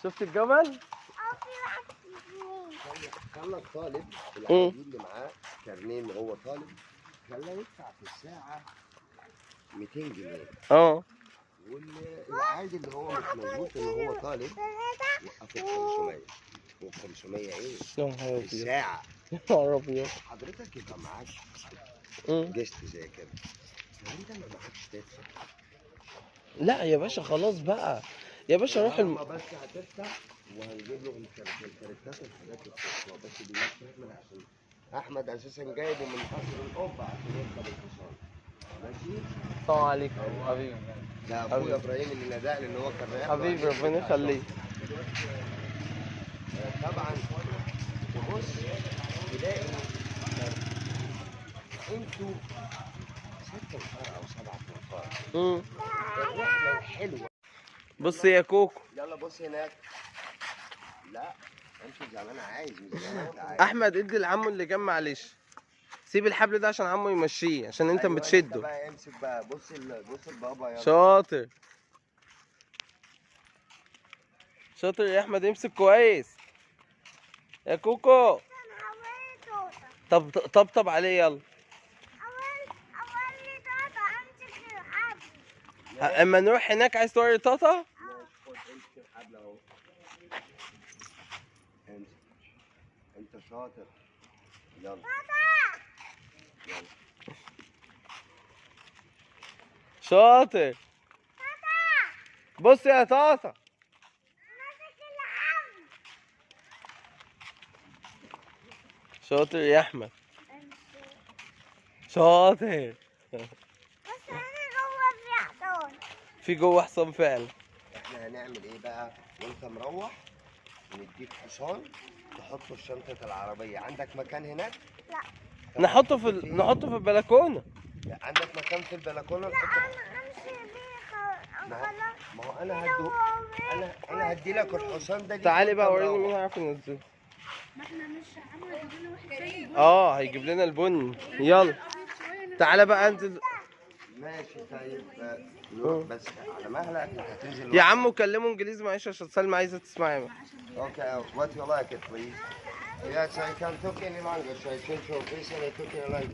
شفت الجمل؟ خلى الطالب العادي اللي معاه كارنيه ان هو طالب خلاه يدفع في الساعة 200 جنيه. والعادي اللي هو مش مظبوط ان هو طالب وقفه 500. و500 ايه؟ في الساعة. يا نهار ابيض. حضرتك يبقى معاك جست زي كده. لو انت ما معاكش تدفع. لا يا باشا خلاص بقى. يا باشا روح بس هتفتح وهنجيب له الكارتات والحاجات الصغيرة بس دي عشان احمد اساسا جايبه من قصر القبه عشان يركب الحصان. ماشي؟ السلام عليكم حبيبي. ده اخويا ابراهيم اللي نادى لان هو كان رايح حبيبي ربنا يخليك. طبعا تبص تلاقي انتوا 6 انفار او 7 انفار. الرحله الحلوه. بص يا كوكو. يلا بص هناك. لا امشي زي ما انا عايز مش زي ما انت عايز. احمد ادي لعمه اللي جنب معلش. سيب الحبل ده عشان عمو يمشيه عشان انت بتشده. انت بقى امسك بقى بص البابا يلا. شاطر. شاطر يا احمد امسك كويس. يا كوكو. طب عليه يلا. اما نروح هناك عايز توري طاطا؟ ماشي خد امسك الحبل اهو. امسك. انت شاطر. يلا. يلا. شاطر. بص يا طاطا. شاطر يا احمد. شاطر. بس انا جوه في حصان. في جوه حصان فعلا. احنا هنعمل ايه بقى وانت مروح؟ نديك حصان تحطه في شنطة العربية. عندك مكان هناك؟ لا. نحطه في البلكونة. عندك مكان في البلكونة لا نحطه؟ انا امشي بيه ما هو انا هدي لك الحصان ده. تعالي بقى وريني مين هيعرف ينزله. ما احنا مش عمرو هيجيب لنا واحد تاني. هيجيب لنا البن. يلا تعالى بقى انزل. ماشي طيب نروح بس على مهلك هتنزل. يا عم كلموا انجليزي معلش عشان سلمى عايزه تسمعي. Okay, what you like it please? Yes, I can talk any language. I can talk any language.